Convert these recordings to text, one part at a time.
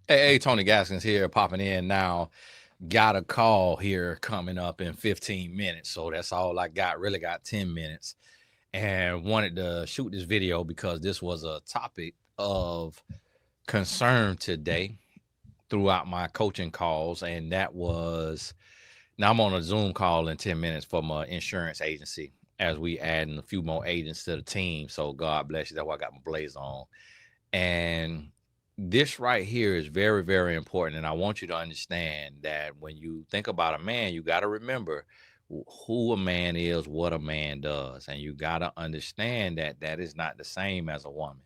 Hey, Tony Gaskins here, popping in now. Got a call here coming up in 15 minutes. So that's all I got. Really got 10 minutes. And wanted to shoot this video because this was a topic of concern today throughout my coaching calls. And that was now I'm on a Zoom call in 10 minutes for my insurance agency as we adding a few more agents to the team. So God bless you. That's why I got my blaze on. And this right here is very, very important. And I want you to understand that when you think about a man, you got to remember who a man is, what a man does. And you got to understand that that is not the same as a woman.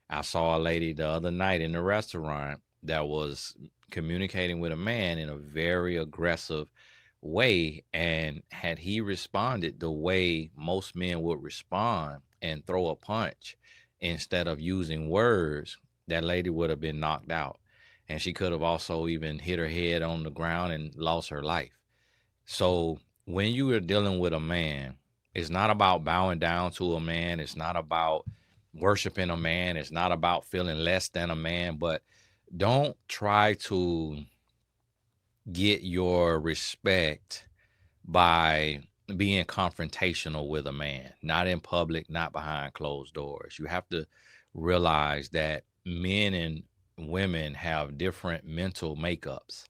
I saw a lady the other night in the restaurant that was communicating with a man in a very aggressive way. And had he responded the way most men would respond and throw a punch instead of using words, that lady would have been knocked out. And she could have also even hit her head on the ground and lost her life. So when you are dealing with a man, it's not about bowing down to a man. It's not about worshiping a man. It's not about feeling less than a man. But don't try to get your respect by being confrontational with a man, not in public, not behind closed doors. You have to realize that men and women have different mental makeups.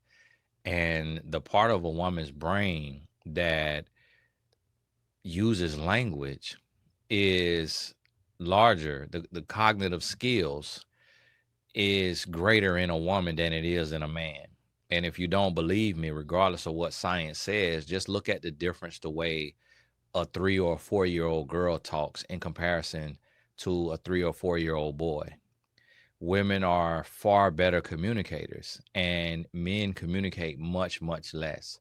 And the part of a woman's brain that uses language is larger. The cognitive skills is greater in a woman than it is in a man. And if you don't believe me, regardless of what science says, just look at the difference the way a 3 or 4 year old girl talks in comparison to a 3 or 4 year old boy. Women are far better communicators, and men communicate much, much less.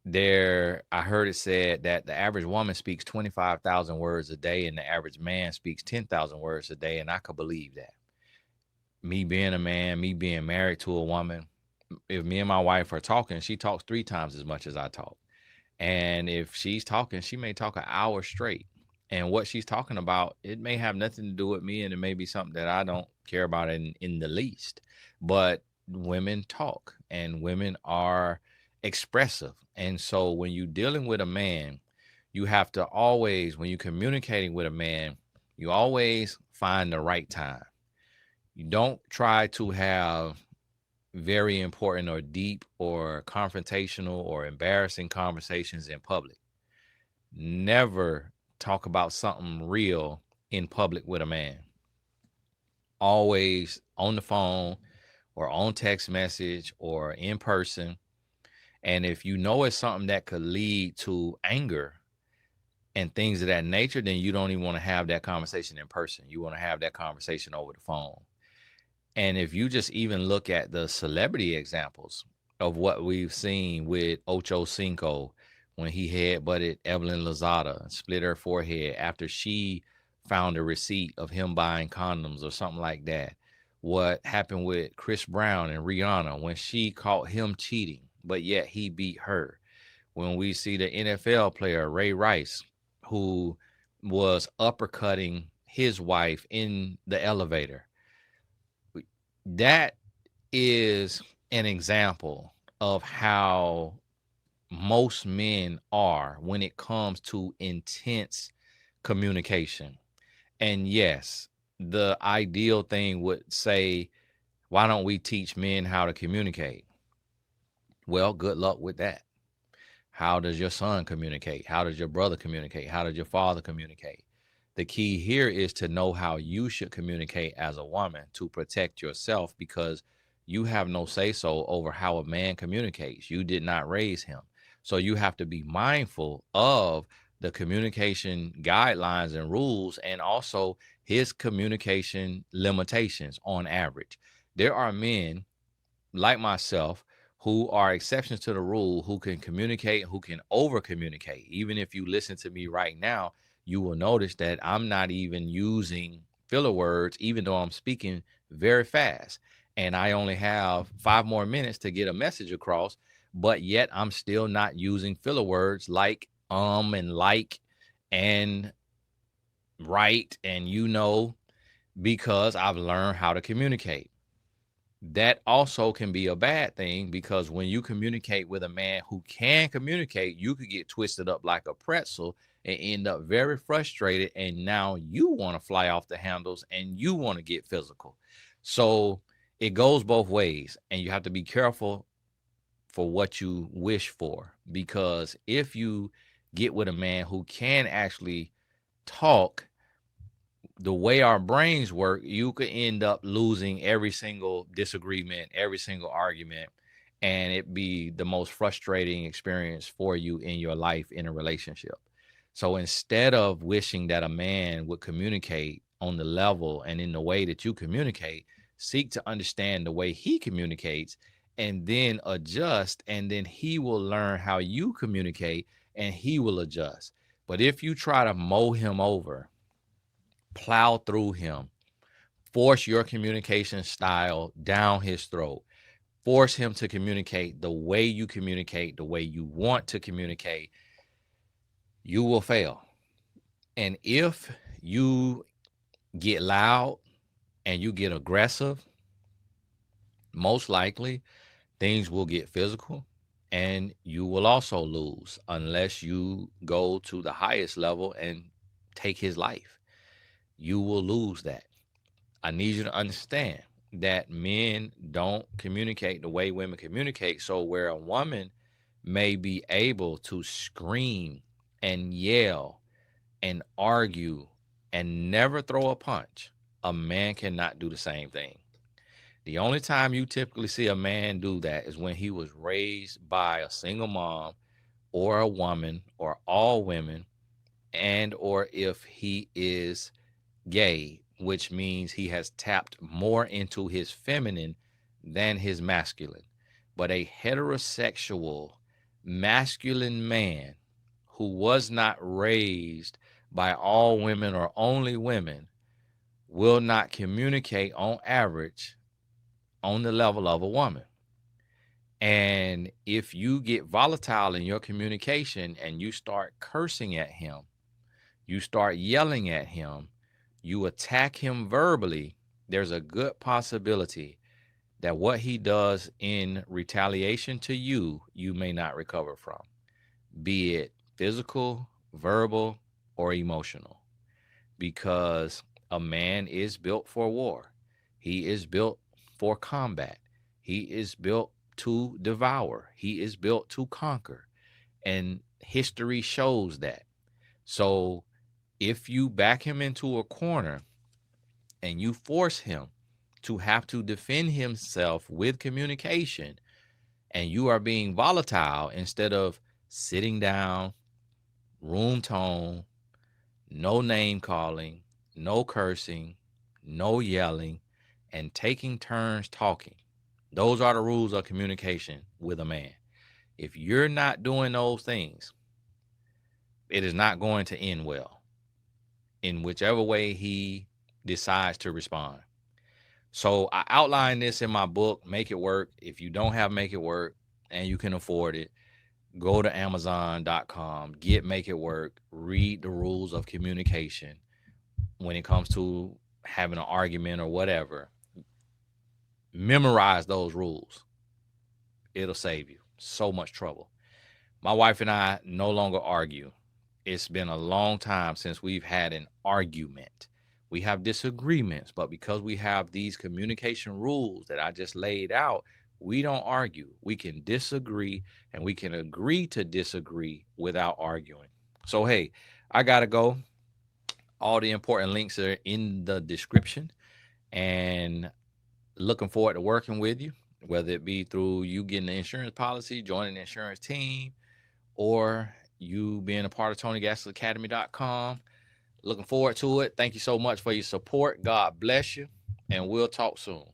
I heard it said that the average woman speaks 25,000 words a day and the average man speaks 10,000 words a day. And I could believe that. Me being a man, me being married to a woman, if me and my wife are talking, she talks 3 times as much as I talk. And if she's talking, she may talk an hour straight. And what she's talking about, it may have nothing to do with me, and it may be something that I don't care about in the least. But women talk, and women are expressive. And so when you're dealing with a man, you have to always, when you're communicating with a man, you always find the right time. You don't try to have very important or deep or confrontational or embarrassing conversations in public. Never talk about something real in public with a man. Always on the phone or on text message or in person. And if you know it's something that could lead to anger and things of that nature, then you don't even want to have that conversation in person. You want to have that conversation over the phone. And if you just even look at the celebrity examples of what we've seen with Ocho Cinco when he headbutted Evelyn Lozada and split her forehead after she found a receipt of him buying condoms or something like that. What happened with Chris Brown and Rihanna when she caught him cheating, but yet he beat her. When we see the NFL player Ray Rice, who was uppercutting his wife in the elevator, that is an example of how most men are when it comes to intense communication. And yes, the ideal thing would say, why don't we teach men how to communicate? Well, good luck with that. How does your son communicate? How does your brother communicate? How does your father communicate? The key here is to know how you should communicate as a woman to protect yourself, because you have no say so over how a man communicates. You did not raise him. So you have to be mindful of the communication guidelines and rules, and also his communication limitations on average. There are men like myself who are exceptions to the rule, who can communicate, who can over communicate. Even if you listen to me right now, you will notice that I'm not even using filler words, even though I'm speaking very fast. And I only have 5 more minutes to get a message across, but yet I'm still not using filler words like and like and right and because I've learned how to communicate. That also can be a bad thing, because when you communicate with a man who can communicate, you could get twisted up like a pretzel and end up very frustrated. And now you want to fly off the handles and you want to get physical. So it goes both ways, and you have to be careful for what you wish for, because if you get with a man who can actually talk, the way our brains work, you could end up losing every single disagreement, every single argument, and it be the most frustrating experience for you in your life in a relationship. So instead of wishing that a man would communicate on the level and in the way that you communicate, seek to understand the way he communicates and then adjust, and then he will learn how you communicate and he will adjust. But if you try to mow him over, plow through him, force your communication style down his throat, force him to communicate the way you communicate, the way you want to communicate, you will fail. And if you get loud and you get aggressive, most likely things will get physical and you will also lose, unless you go to the highest level and take his life. You will lose that. I need you to understand that men don't communicate the way women communicate. So where a woman may be able to scream and yell and argue and never throw a punch, a man cannot do the same thing. The only time you typically see a man do that is when he was raised by a single mom or a woman or all women, and or if he is gay, which means he has tapped more into his feminine than his masculine. But a heterosexual masculine man who was not raised by all women or only women will not communicate on average on the level of a woman. And if you get volatile in your communication and you start cursing at him, you start yelling at him, you attack him verbally, there's a good possibility that what he does in retaliation to you, you may not recover from, be it physical, verbal, or emotional, because a man is built for war. He is built for combat. He is built to devour. He is built to conquer. And history shows that. So if you back him into a corner and you force him to have to defend himself with communication, and you are being volatile instead of sitting down, room tone, no name calling, no cursing, no yelling, and taking turns talking. Those are the rules of communication with a man. If you're not doing those things, it is not going to end well in whichever way he decides to respond. So I outline this in my book, Make It Work. If you don't have Make It Work and you can afford it, go to Amazon.com, get Make It Work, read the rules of communication when it comes to having an argument or whatever. Memorize those rules. It'll save you so much trouble. My wife and I no longer argue. It's been a long time since we've had an argument. We have disagreements, but because we have these communication rules that I just laid out, we don't argue. We can disagree and we can agree to disagree without arguing. So, hey, I got to go. All the important links are in the description, and looking forward to working with you, whether it be through you getting the insurance policy, joining the insurance team, or you being a part of TonyGasselAcademy.com. Looking forward to it. Thank you so much for your support. God bless you, and we'll talk soon.